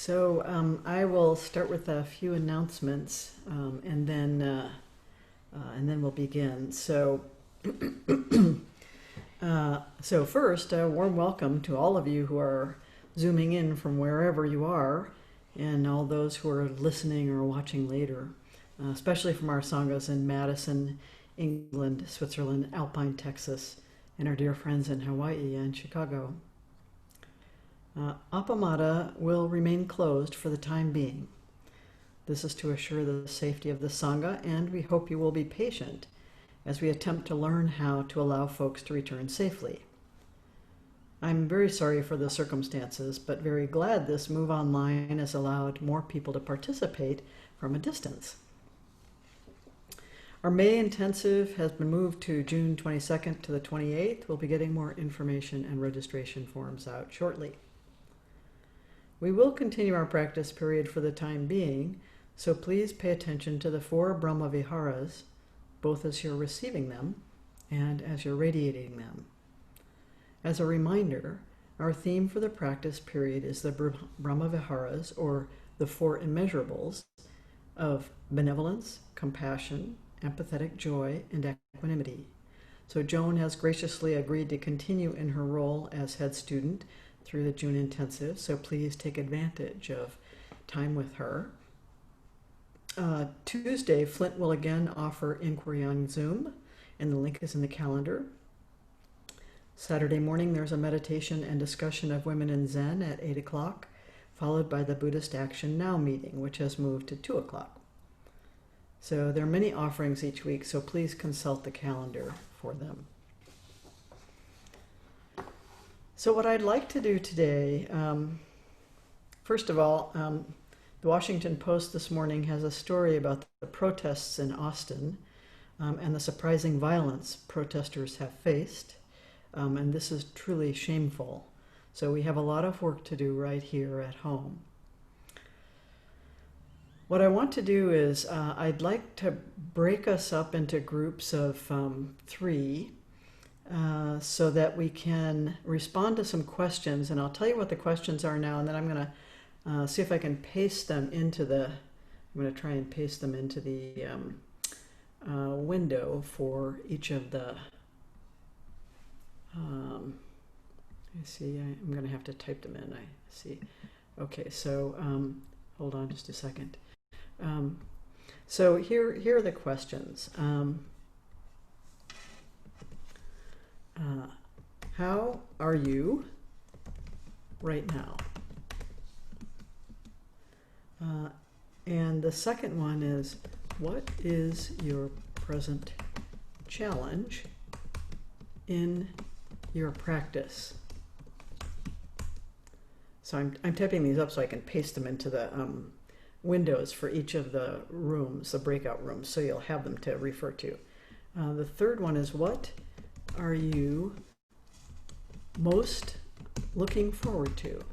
I will start with a few announcements, and then we'll begin. First, a warm welcome to all of you who are zooming in from wherever you are, and all those who are listening or watching later, especially from our sanghas in Madison, England, Switzerland, Alpine, Texas, and our dear friends in Hawaii and Chicago. Appamada will remain closed for the time being. This is to assure the safety of the Sangha, and we hope you will be patient as we attempt to learn how to allow folks to return safely. I'm very sorry for the circumstances, but very glad this move online has allowed more people to participate from a distance. Our May intensive has been moved to June 22nd to the 28th. We'll be getting more information and registration forms out shortly. We will continue our practice period for the time being, so please pay attention to the 4 Brahma Viharas, both as you're receiving them and as you're radiating them. As a reminder, our theme for the practice period is the Brahma Viharas, or the 4 immeasurables, of benevolence, compassion, empathetic joy, and equanimity. So Joan has graciously agreed to continue in her role as head student through the June intensive, so please take advantage of time with her. Tuesday, Flint will again offer inquiry on Zoom, and the link is in the calendar. Saturday morning, there's a meditation and discussion of women in Zen at 8 o'clock, followed by the Buddhist Action Now meeting, which has moved to 2 o'clock. So there are many offerings each week, so please consult the calendar for them. So what I'd like to do today, first of all, the Washington Post this morning has a story about the protests in Austin and the surprising violence protesters have faced, and this is truly shameful. So we have a lot of work to do right here at home. What I want to do is I'd like to break us up into groups of 3 so that we can respond to some questions, and I'll tell you what the questions are now, and then I'm going to see if I can paste them into the, I'm going to try and paste them into the window for each of the, I see, I'm going to have to type them in, I see. Okay, so hold on just a second. So here are the questions. How are you right now? And the second one is, what is your present challenge in your practice? So I'm typing these up so I can paste them into the windows for each of the rooms, the breakout rooms, so you'll have them to refer to. The third one is, what are you most looking forward to?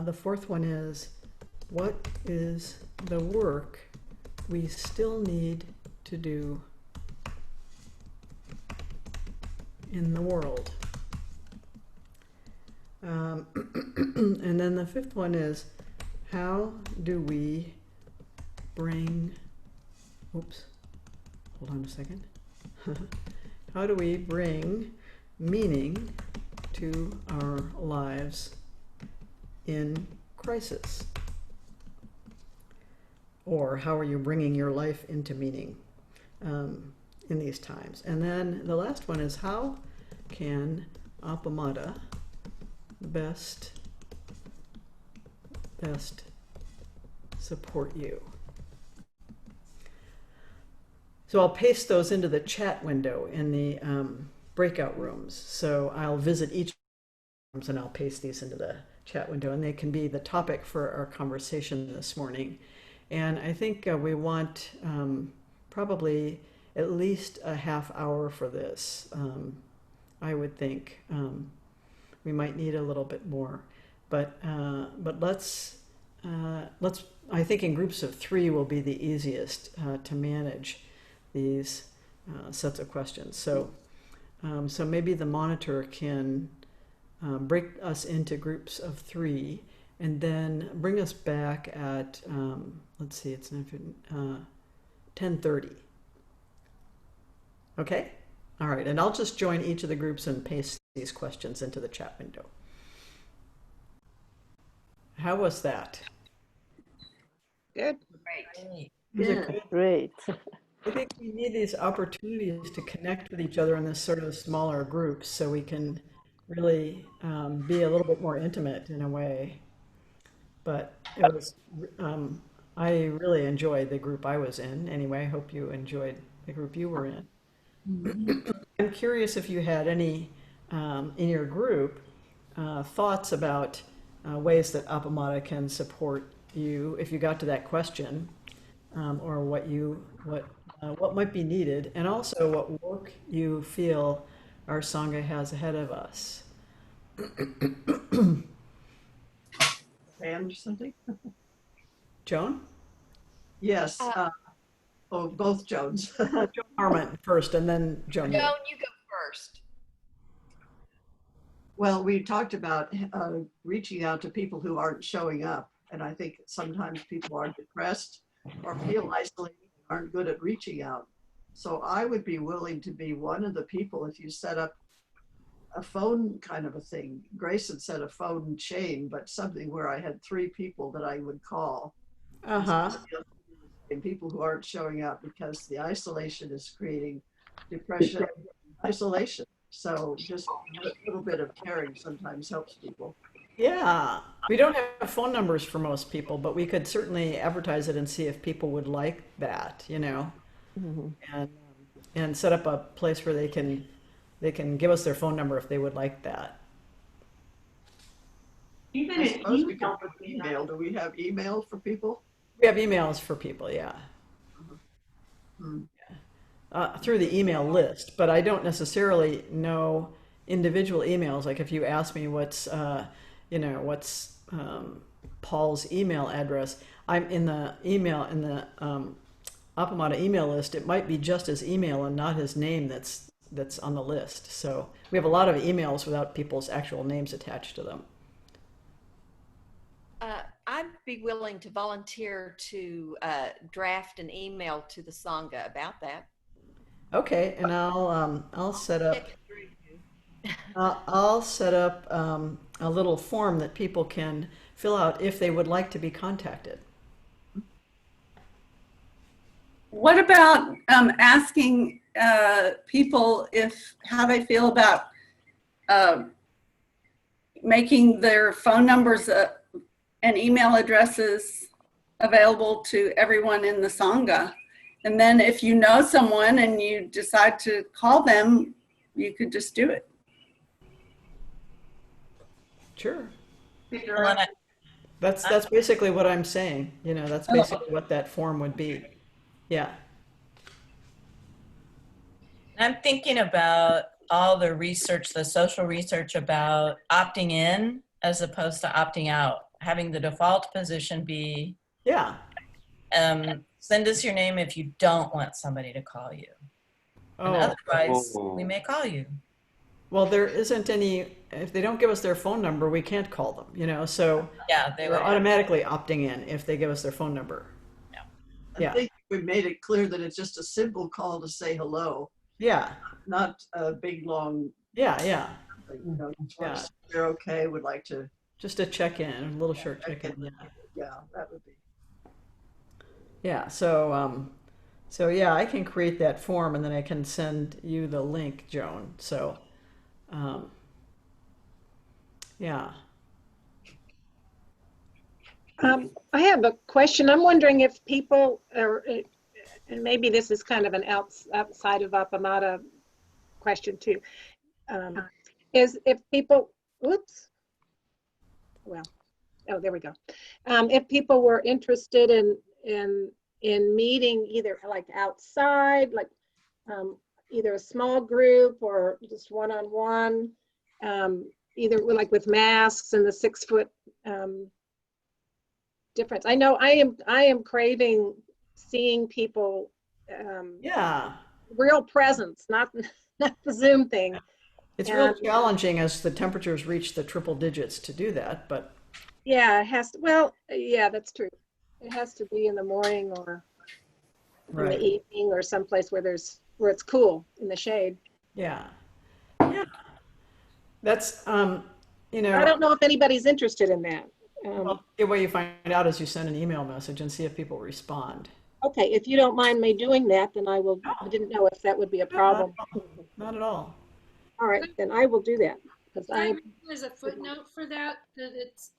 The fourth one is, what is the work we still need to do in the world? And then the fifth one is, how do we bring, oops, hold on a second. How do we bring meaning to our lives in crisis? Or how are you bringing your life into meaning in these times? And then the last one is, how can Appamada best support you? So I'll paste those into the chat window in the breakout rooms. So I'll visit each rooms and I'll paste these into the chat window, and they can be the topic for our conversation this morning. And I think we want probably at least a half hour for this. I would think we might need a little bit more, but let's. I think in groups of 3 will be the easiest to manage these sets of questions. So maybe the monitor can break us into groups of 3, and then bring us back at, let's see, it's 10:30. Okay? All right, and I'll just join each of the groups and paste these questions into the chat window. How was that? Good. Great. Was it Yeah. good? Great. I think we need these opportunities to connect with each other in this sort of smaller groups so we can really be a little bit more intimate in a way. But it was, I really enjoyed the group I was in. Anyway, I hope you enjoyed the group you were in. I'm curious if you had any in your group thoughts about ways that Appamada can support you if you got to that question, or what might be needed, and also what work you feel our Sangha has ahead of us. And something? Joan? Yes. Oh, both Joans. Joan Harmon first, and then Joan. Joan, you go first. Well, we talked about reaching out to people who aren't showing up. And I think sometimes people are depressed or feel isolated and aren't good at reaching out. So I would be willing to be one of the people if you set up a phone kind of a thing. Grace had said a phone chain, but something where I had 3 people that I would call. Uh-huh. And people who aren't showing up because the isolation is creating depression, isolation. So just a little bit of caring sometimes helps people. Yeah, we don't have phone numbers for most people, but we could certainly advertise it and see if people would like that, and set up a place where they can give us their phone number if they would like that. Even I suppose we could put email. Do we have email for people? We have emails for people, yeah. Through the email list, but I don't necessarily know individual emails. Like if you ask me what's Paul's email address, I'm in the Appamada email list. It might be just his email and not his name that's on the list. So we have a lot of emails without people's actual names attached to them. I'd be willing to volunteer to draft an email to the Sangha about that. Okay, and I'll set up a little form that people can fill out if they would like to be contacted. What about asking people how they feel about making their phone numbers and email addresses available to everyone in the Sangha? And then if you know someone and you decide to call them, you could just do it. Sure. That's basically what I'm saying. That's basically what that form would be. Yeah. I'm thinking about all the research, the social research about opting in as opposed to opting out. Having the default position be, yeah, send us your name if you don't want somebody to call you. And otherwise, we may call you. Well, there isn't any, if they don't give us their phone number, we can't call them, so yeah, they're automatically opting in if they give us their phone number. I think we made it clear that it's just a simple call to say hello. Yeah. Not a big, long. Yeah. They're okay, would like to. Just a check-in, a little short check-in. Yeah, that would be. Yeah, so yeah, I can create that form and then I can send you the link, Joan. So, yeah. I have a question. I'm wondering if people are, and maybe this is kind of an outside of Appamada question too, is if people, there we go. If people were interested in meeting either like outside, like either a small group or just one-on-one, either like with masks and the 6-foot difference. I know I am craving seeing people, yeah, real presence, not the Zoom thing. It's real And- challenging as the temperatures reach the triple digits to do that, but Yeah, it has to, well, yeah, that's true. It has to be in the morning or in the right. evening or someplace where where it's cool in the shade. Yeah. Yeah. That's, you I know, don't know if anybody's interested in that. well, the way you find out is you send an email message and see if people respond. Okay, if you don't mind me doing that, then I will, I didn't know if that would be a No, not, problem. not at all. All right, then I will do that because Can I I, mention as a footnote for that, that it's,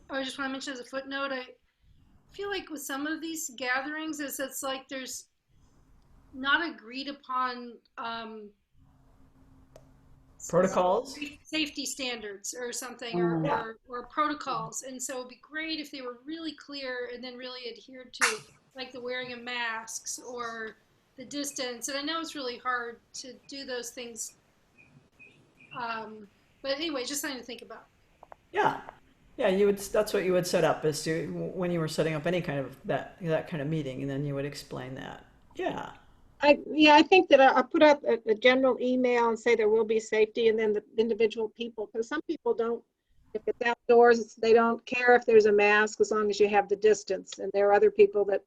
I just want to mention as a footnote, I feel like with some of these gatherings, it's like there's not agreed upon Protocols? safety standards or something, Yeah. or protocols. And so it'd be great if they were really clear and then really adhered to, like the wearing of masks or the distance. And I know it's really hard to do those things. But anyway, just something to think about. Yeah. Yeah, you would, that's what you would set up is to, when you were setting up any kind of that kind of meeting, and then you would explain that. Yeah. yeah, I think that I'll put out a general email and say there will be safety and then the individual people, because some people don't, if it's outdoors, they don't care if there's a mask as long as you have the distance. And there are other people that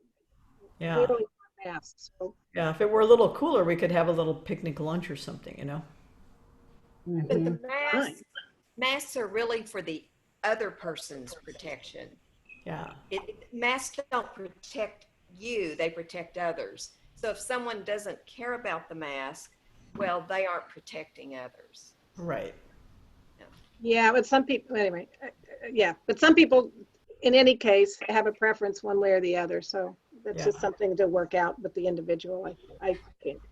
Yeah. clearly wear masks. So, Yeah. If it were a little cooler, we could have a little picnic lunch or something, you know? But the Mhm. masks are really for the other person's protection. Yeah. Masks don't protect you, they protect others. So if someone doesn't care about the mask, well, they aren't protecting others. Right. yeah, but some people, anyway, yeah, but some people, in any case, have a preference one way or the other. So that's Yeah. just something to work out with the individual, I think.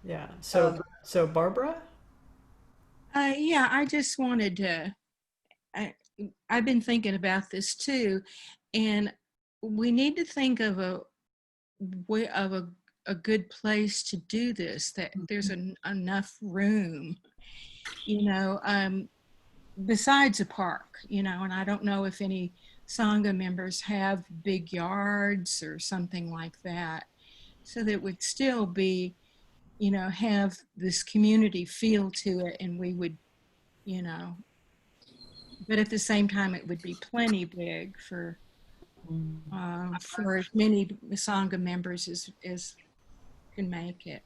Yeah. So Barbara? Yeah, I just wanted to, I've been thinking about this too, and we need to think of a way of a good place to do this, that there's enough room, besides a park, and I don't know if any Sangha members have big yards or something like that, so that it would still be, have this community feel to it, and we would, but at the same time, it would be plenty big for as many Sangha members as can make it.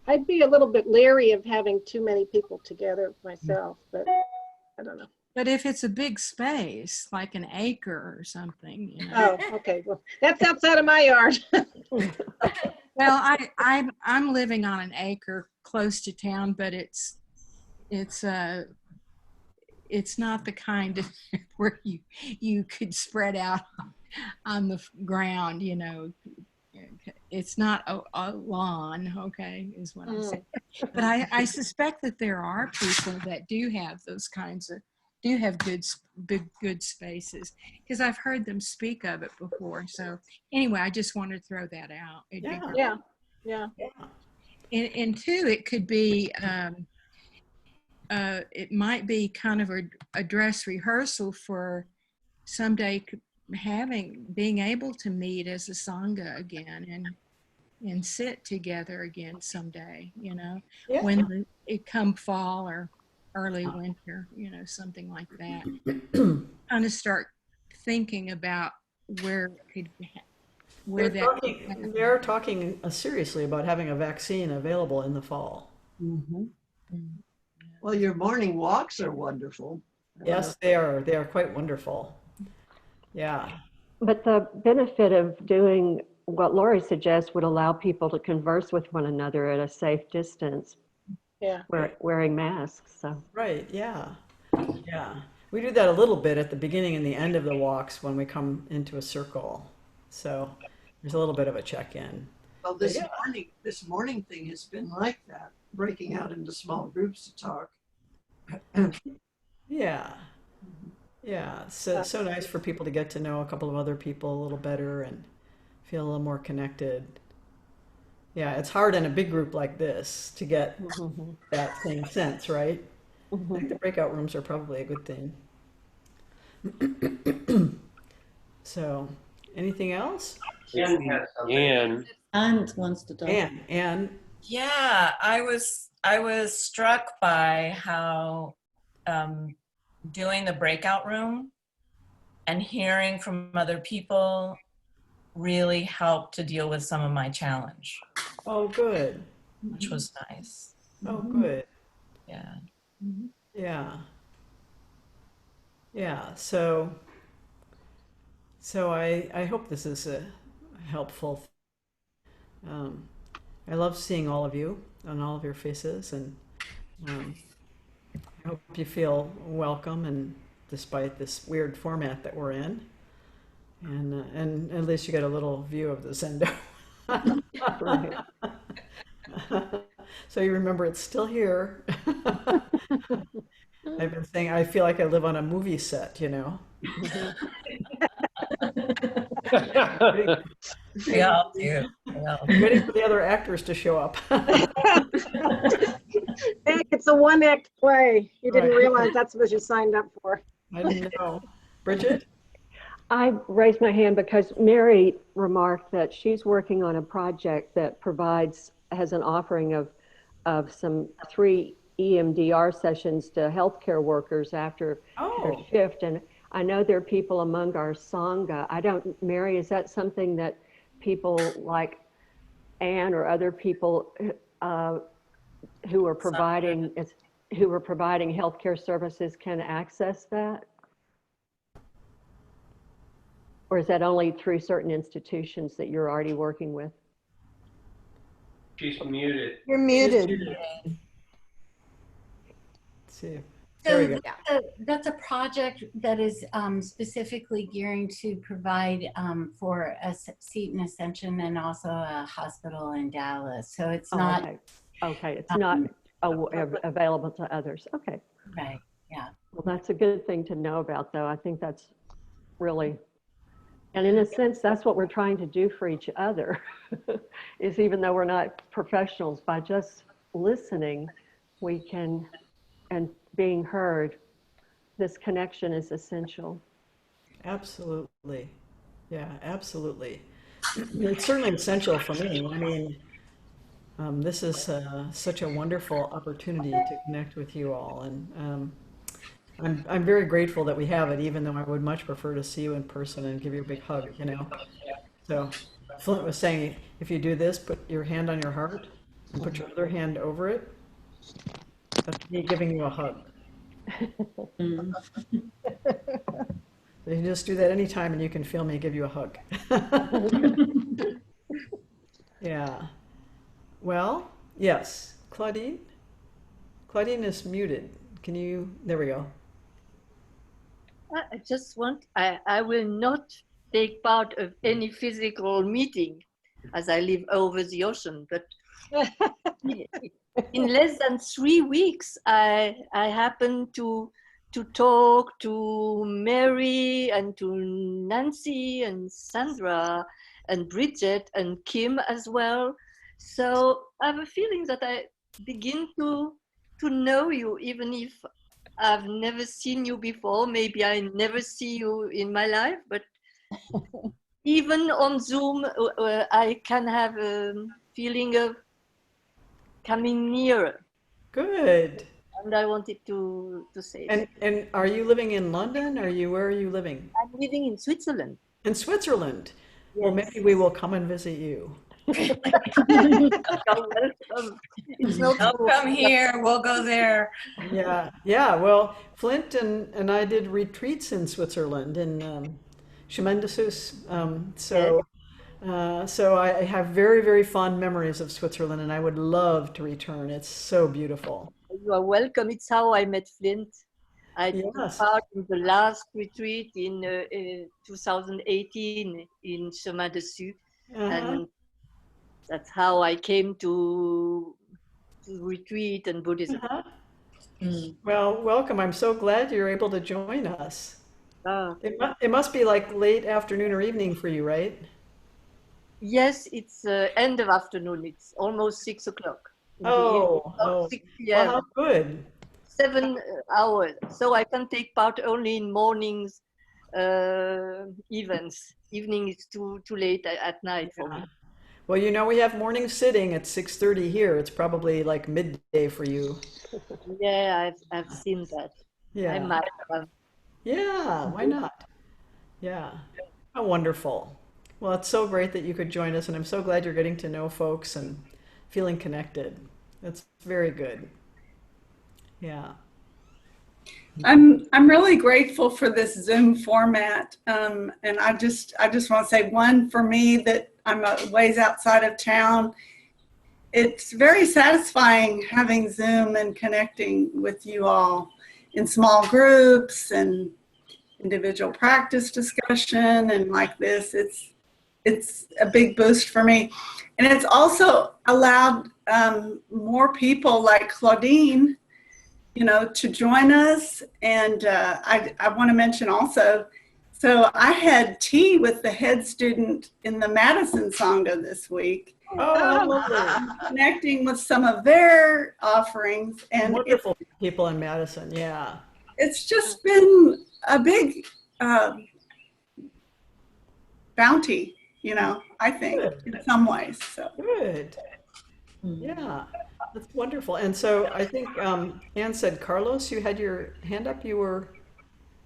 I'd be a little bit leery of having too many people together myself, but I don't know. But if it's a big space, like an acre or something, Oh, okay. Well, that's outside of my yard. Well, I'm living on an acre close to town, but it's not the kind of where you could spread out on the ground, It's not a lawn, okay, is what I'm saying. But I suspect that there are people that do have those kinds of, do have good spaces, because I've heard them speak of it before. So anyway, I just wanted to throw that out. It'd be great. Yeah. And two, it could be, it might be kind of a dress rehearsal for someday being able to meet as a Sangha again and sit together again someday, Yeah. when it come fall or early winter, something like that. Kind of start thinking about where it could where They're that talking, they're talking seriously about having a vaccine available in the fall. Well, your morning walks are wonderful. Yes, they are. They are quite wonderful. Yeah. But the benefit of doing what Lori suggests would allow people to converse with one another at a safe distance, Yeah. wearing masks. So Right. Yeah. Yeah. We do that a little bit at the beginning and the end of the walks when we come into a circle. So there's a little bit of a check-in. Well, this morning thing has been like that, breaking out into small groups to talk. Yeah. Yeah. So nice for people to get to know a couple of other people a little better and feel a little more connected. Yeah, it's hard in a big group like this to get that same sense, right? I think the breakout rooms are probably a good thing. So, anything else? Anne has something. Anne wants to talk. Anne, Yeah, I was I was struck by how doing the breakout room and hearing from other people really helped to deal with some of my challenge, Oh, good. which was nice. Oh, good. Yeah. Yeah. Yeah. So I hope this is a helpful. Um, I love seeing all of you and all of your faces, and um, I hope you feel welcome, and despite this weird format that we're in, and at least you get a little view of the Zendo. Right. So you remember it's still here. I've been saying I feel like I live on a movie set, you know. We all do. We all do. Waiting for the other actors to show up. Hey, it's a one-act play. You didn't Right. realize that's what you signed up for. I didn't know. Bridget? I raised my hand because Mary remarked that she's working on a project that has an offering of some 3 EMDR sessions to healthcare workers after their Oh, shift. And I know there are people among our Sangha. Mary, is that something that people like Anne or other people who are providing healthcare services can access that? Or is that only through certain institutions that you're already working with? She's muted. You're muted. let's see. So There we go. that's a project that is specifically gearing to provide for a seat in Ascension and also a hospital in Dallas. So it's not Okay, it's not available to others. Okay. right. Yeah. Well, that's a good thing to know about, though. I think that's really, and in a sense, that's what we're trying to do for each other, is even though we're not professionals, by just listening, we can, and being heard, this connection is essential. Absolutely. Yeah, absolutely. It's certainly essential for me. I mean, this is such a wonderful opportunity to connect with you all, and I'm very grateful that we have it, even though I would much prefer to see you in person and give you a big hug, you know. So Flint was saying, if you do this, put your hand on your heart and put your other hand over it. That's me giving you a hug. So you can just do that anytime and you can feel me give you a hug. Yeah. Well, yes. Claudine? Claudine is muted. Can you? There we go. I just want, I will not take part of any physical meeting as I live over the ocean, but in less than 3 weeks, I happened to talk to Mary and to Nancy and Sandra and Bridget and Kim as well. So I have a feeling that I begin to know you, even if I've never seen you before. Maybe I never see you in my life, but even on Zoom, I can have a feeling of coming nearer. Good. And I wanted to say that. And are you living in London? Where are you living? I'm living in Switzerland. In Switzerland. Yes. Well, maybe we will come and visit you. You're welcome. It's not They'll come here, we'll go there. Yeah, yeah. Well, Flint and I did retreats in Switzerland in Schemendessus. So I have very, very fond memories of Switzerland, and I would love to return. It's so beautiful. You are welcome. It's how I met Flint. I took Yes. part in the last retreat in 2018 in Chemin Dessus, and that's how I came to retreat and Buddhism. Well, welcome. I'm so glad you're able to join us. Ah. It must be like late afternoon or evening for you, right? Yes, it's end of afternoon. It's almost 6 o'clock. Oh, 6 well, p.m. how good. 7 hours. So I can take part only in mornings, events. Evening is too late at night for me. Well, you know, we have morning sitting at 6:30 here. It's probably like midday for you. Yeah, I've seen that. I Yeah. might have. Yeah, why not? Yeah. How wonderful. Well, it's so great that you could join us, and I'm so glad you're getting to know folks and feeling connected. That's very good. Yeah. I'm really grateful for this Zoom format, and I just want to say one for me that I'm a ways outside of town. It's very satisfying having Zoom and connecting with you all in small groups and individual practice discussion and like this. It's a big boost for me, and it's also allowed more people like Claudine, you know, to join us. And I want to mention also, so I had tea with the head student in the Madison Sangha this week, Oh, how lovely. connecting with some of their offerings. And Wonderful people in Madison. Yeah. it's just been a big bounty, you know, I think Good. in some ways. So Good. Yeah. That's wonderful. And so I think Anne said, Carlos, you had your hand up. You were,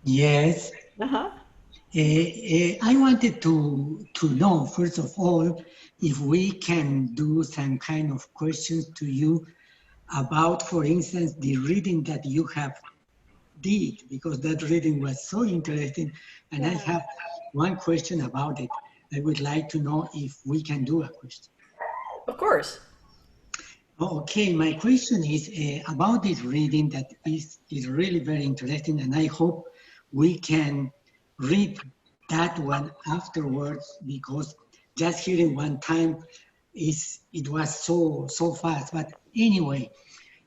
Yes, uh-huh. I wanted to know, first of all, if we can do some kind of questions to you about, for instance, the reading that you have did, because that reading was so interesting. And I have one question about it. I would like to know if we can do a question. Of course. Okay, my question is about this reading that is really very interesting, and I hope we can read that one afterwards, because just hearing one time it was so fast. But anyway,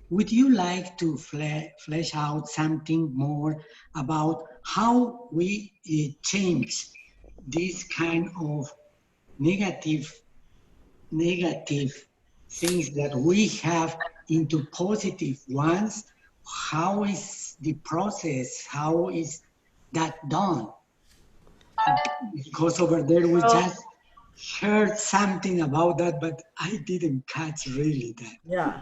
would you like to flesh out something more about how we change this kind of negative things that we have into positive ones? How is the process? How is that done? Because over there we Well, just heard something about that, but I didn't catch really that. yeah.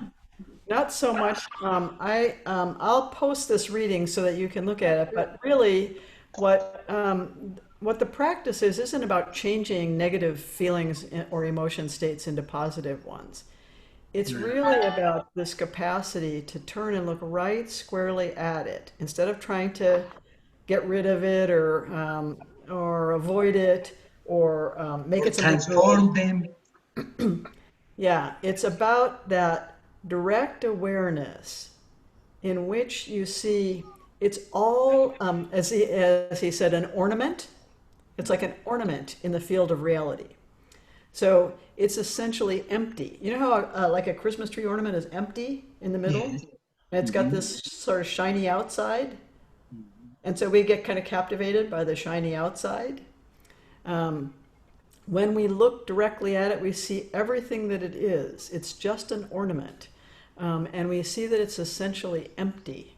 Not so much. I'll post this reading so that you can look at it. But really, what the practice is isn't about changing negative feelings or emotion states into positive ones. It's really about this capacity to turn and look right squarely at it instead of trying to get rid of it or avoid it or make it something good. Transform them. Yeah, it's about that direct awareness in which you see it's all, as he said, an ornament. It's like an ornament in the field of reality. So it's essentially empty. You know how like a Christmas tree ornament is empty in the middle? Yes. And it's got this sort of shiny outside. And so we get kind of captivated by the shiny outside. Um, when we look directly at it, we see everything that it is. It's just an ornament. And we see that it's essentially empty.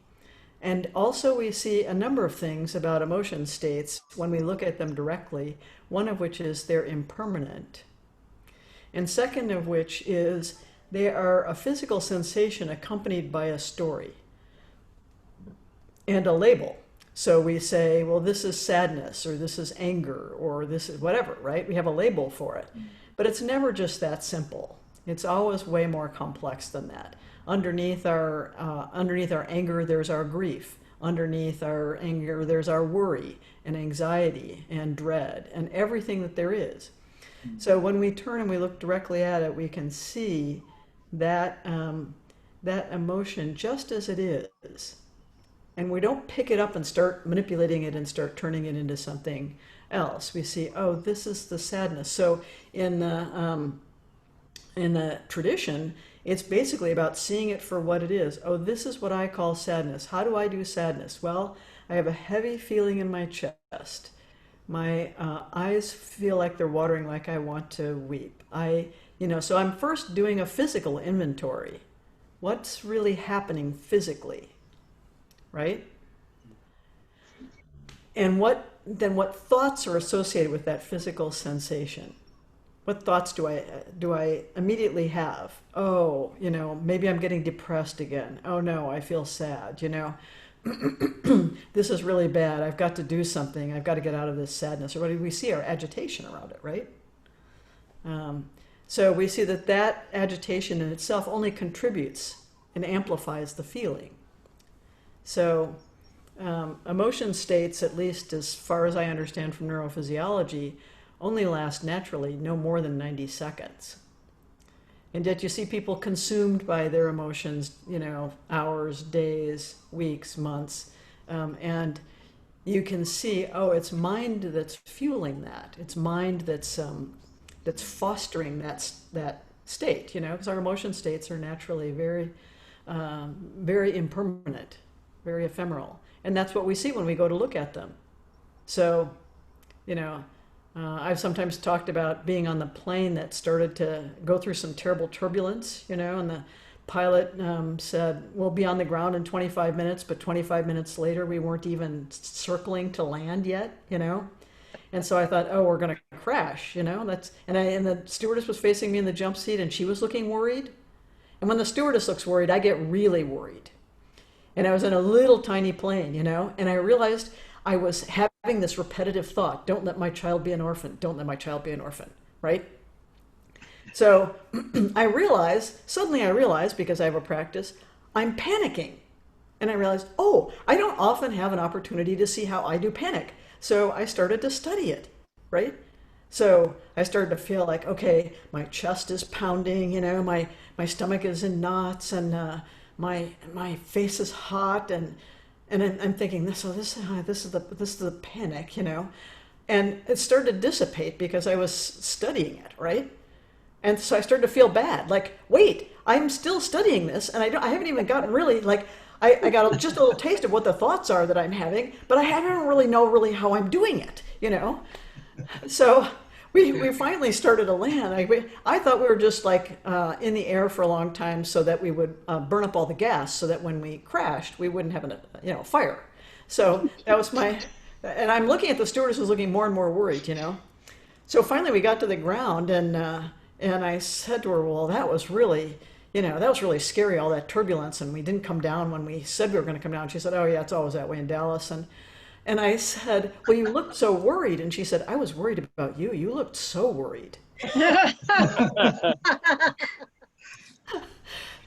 And also we see a number of things about emotion states when we look at them directly, one of which is they're impermanent. And second of which is they are a physical sensation accompanied by a story and a label. So we say, well, this is sadness, or this is anger, or this is whatever, right? We have a label for it. But it's never just that simple. It's always way more complex than that. Underneath our anger, there's our grief. Underneath our anger, there's our worry and anxiety and dread and everything that there is. So when we turn and we look directly at it, we can see that that emotion just as it is. And we don't pick it up and start manipulating it and start turning it into something else. We see, oh, this is the sadness. So in the tradition, it's basically about seeing it for what it is. Oh, this is what I call sadness. How do I do sadness? Well, I have a heavy feeling in my chest. My eyes feel like they're watering, like I want to weep. So I'm first doing a physical inventory. What's really happening physically, right? And what thoughts are associated with that physical sensation? what thoughts do I immediately have? Oh, maybe I'm getting depressed again. Oh no, I feel sad, This is really bad. I've got to do something. I've got to get out of this sadness. Or what do we see? Our agitation around it, right? So we see that agitation in itself only contributes and amplifies the feeling. So emotion states, at least as far as I understand from neurophysiology, only last naturally no more than 90 seconds. And yet you see people consumed by their emotions, hours, days, weeks, months. And you can see, oh, it's mind that's fueling that. It's mind that's fostering that state, because our emotion states are naturally very, very impermanent, very ephemeral. And that's what we see when we go to look at them. So, I've sometimes talked about being on the plane that started to go through some terrible turbulence, and the pilot said, we'll be on the ground in 25 minutes, but 25 minutes later, we weren't even circling to land yet, And so I thought, oh, we're going to crash, and the stewardess was facing me in the jump seat and she was looking worried. And when the stewardess looks worried, I get really worried. And I was in a little tiny plane, and I realized I was having this repetitive thought, don't let my child be an orphan, don't let my child be an orphan, right? So suddenly I realized, because I have a practice, I'm panicking. And I realized, oh, I don't often have an opportunity to see how I do panic. So I started to study it, right? So I started to feel like, okay, my chest is pounding, my stomach is in knots, and my face is hot, and I'm thinking, this is the panic, and it started to dissipate because I was studying it, right? And so I started to feel bad, like, wait, I'm still studying this, and I haven't even gotten really, like, I got just a little taste of what the thoughts are that I'm having, but I haven't really know how I'm doing it, So we finally started to land. I thought we were just like in the air for a long time so that we would burn up all the gas, so that when we crashed, we wouldn't have a fire. So that was and I'm looking at the stewardess who's looking more and more worried, So finally we got to the ground, and I said to her, well, that was really scary, all that turbulence, and we didn't come down when we said we were going to come down. She said, oh yeah, it's always that way in Dallas. And I said, well, you looked so worried. And she said, I was worried about you. You looked so worried.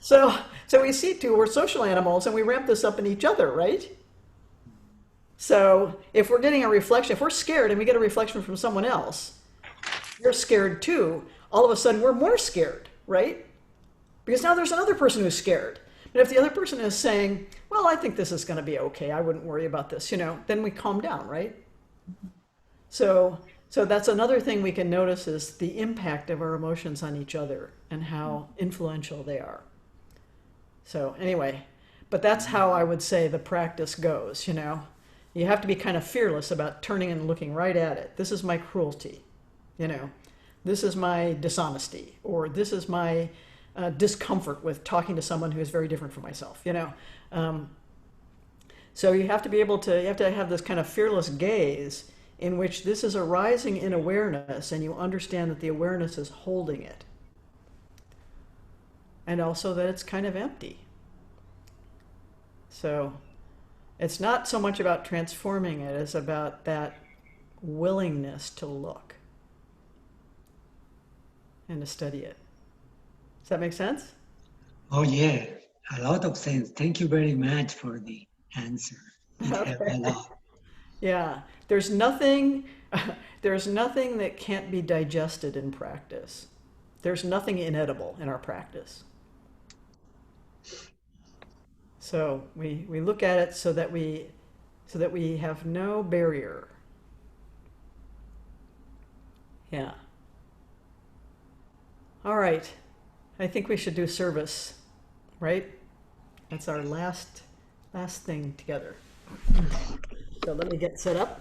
So we see too, we're social animals, and we ramp this up in each other, right? So if we're getting a reflection, if we're scared and we get a reflection from someone else, you're scared too, all of a sudden we're more scared, right? Because now there's another person who's scared. But if the other person is saying, well, I think this is going to be okay, I wouldn't worry about this, then we calm down, right? So that's another thing we can notice, is the impact of our emotions on each other and how influential they are. So anyway, but that's how I would say the practice goes, You have to be kind of fearless about turning and looking right at it. This is my cruelty, This is my dishonesty, or this is my discomfort with talking to someone who is very different from myself, So you have to be able to, you have to have this kind of fearless gaze in which this is arising in awareness, and you understand that the awareness is holding it. And also that it's kind of empty. So it's not so much about transforming it as about that willingness to look and to study it. Does that make sense? Oh yeah, a lot of sense. Thank you very much for the answer. It helped a lot. Yeah, there's nothing that can't be digested in practice. There's nothing inedible in our practice. So we look at it so that we have no barrier. Yeah. All right. I think we should do service, right? That's our last thing together. So let me get set up.